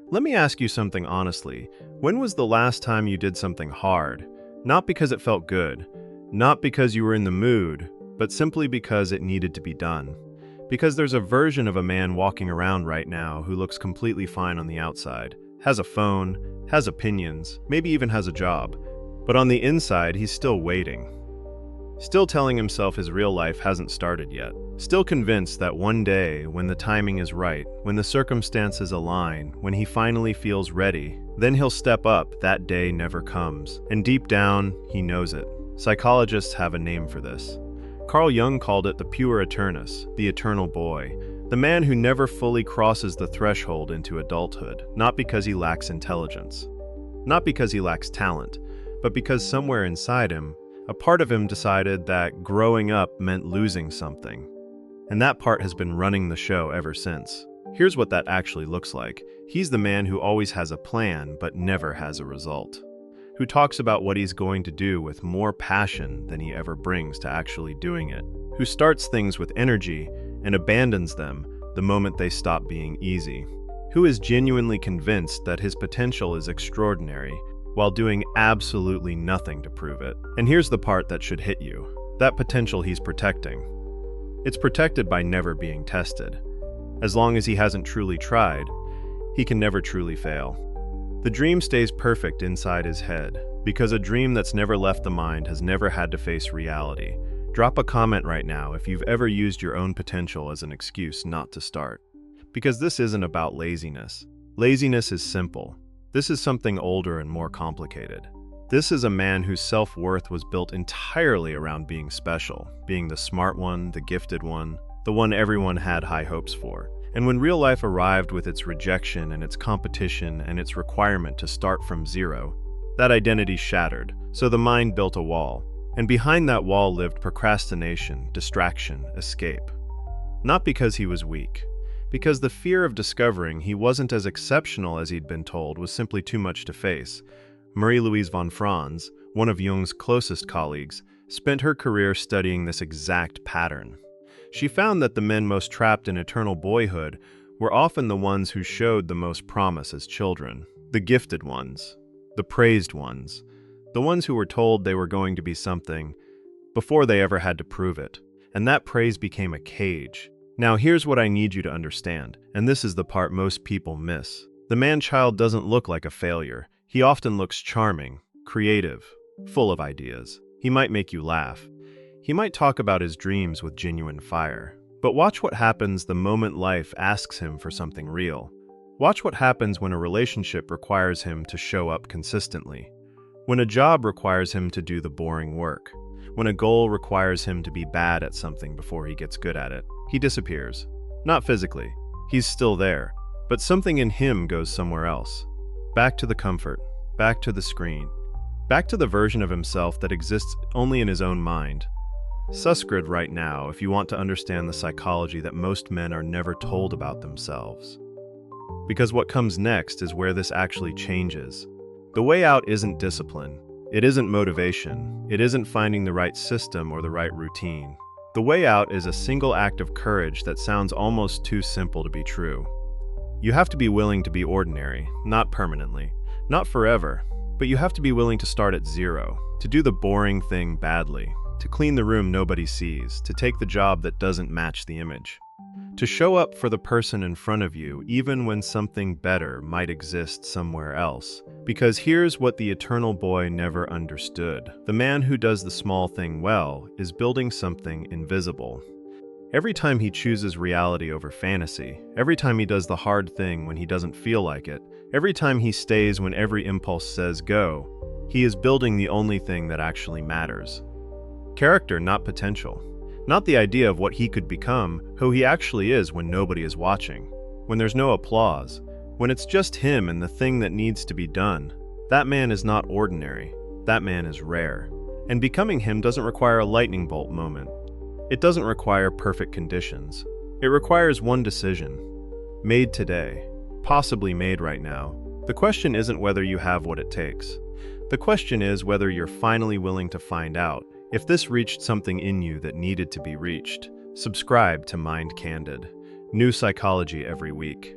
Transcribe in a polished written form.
Let me ask you something honestly. When was the last time you did something hard? Not because it felt good, not because you were in the mood, but simply because it needed to be done. Because there's a version of a man walking around right now who looks completely fine on the outside, has a phone, has opinions, maybe even has a job. But on the inside, he's still waiting. Still telling himself his real life hasn't started yet. Still convinced that one day, when the timing is right, when the circumstances align, when he finally feels ready, then he'll step up. That day never comes. And deep down, he knows it. Psychologists have a name for this. Carl Jung called it the puer aeternus, the eternal boy, the man who never fully crosses the threshold into adulthood, not because he lacks intelligence, not because he lacks talent, but because somewhere inside him, a part of him decided that growing up meant losing something. And that part has been running the show ever since. Here's what that actually looks like. He's the man who always has a plan but never has a result. Who talks about what he's going to do with more passion than he ever brings to actually doing it. Who starts things with energy and abandons them the moment they stop being easy. Who is genuinely convinced that his potential is extraordinary while doing absolutely nothing to prove it. And here's the part that should hit you. That potential he's protecting. It's protected by never being tested. As long as he hasn't truly tried, he can never truly fail. The dream stays perfect inside his head, because a dream that's never left the mind has never had to face reality. Drop a comment right now if you've ever used your own potential as an excuse not to start. Because this isn't about laziness. Laziness is simple. This is something older and more complicated. This is a man whose self-worth was built entirely around being special, being the smart one, the gifted one, the one everyone had high hopes for. And when real life arrived with its rejection and its competition and its requirement to start from zero, that identity shattered, so the mind built a wall. And behind that wall lived procrastination, distraction, escape. Not because he was weak, because the fear of discovering he wasn't as exceptional as he'd been told was simply too much to face. Marie-Louise von Franz, one of Jung's closest colleagues, spent her career studying this exact pattern. She found that the men most trapped in eternal boyhood were often the ones who showed the most promise as children, the gifted ones, the praised ones, the ones who were told they were going to be something before they ever had to prove it, and that praise became a cage. Now here's what I need you to understand, and this is the part most people miss. The man-child doesn't look like a failure. He often looks charming, creative, full of ideas. He might make you laugh. He might talk about his dreams with genuine fire. But watch what happens the moment life asks him for something real. Watch what happens when a relationship requires him to show up consistently. When a job requires him to do the boring work. When a goal requires him to be bad at something before he gets good at it. He disappears. Not physically. He's still there. But something in him goes somewhere else. Back to the comfort. Back to the screen. Back to the version of himself that exists only in his own mind. Susgrid right now if you want to understand the psychology that most men are never told about themselves. Because what comes next is where this actually changes. The way out isn't discipline. It isn't motivation. It isn't finding the right system or the right routine. The way out is a single act of courage that sounds almost too simple to be true. You have to be willing to be ordinary, not permanently, not forever, but you have to be willing to start at zero, to do the boring thing badly, to clean the room nobody sees, to take the job that doesn't match the image, to show up for the person in front of you even when something better might exist somewhere else. Because here's what the eternal boy never understood. The man who does the small thing well is building something invisible. Every time he chooses reality over fantasy, every time he does the hard thing when he doesn't feel like it, every time he stays when every impulse says go, he is building the only thing that actually matters. Character, not potential. Not the idea of what he could become, who he actually is when nobody is watching, when there's no applause, when it's just him and the thing that needs to be done. That man is not ordinary. That man is rare. And becoming him doesn't require a lightning bolt moment. It doesn't require perfect conditions. It requires one decision, made today, possibly made right now. The question isn't whether you have what it takes. The question is whether you're finally willing to find out if this reached something in you that needed to be reached. Subscribe to Mind Candid. New psychology every week.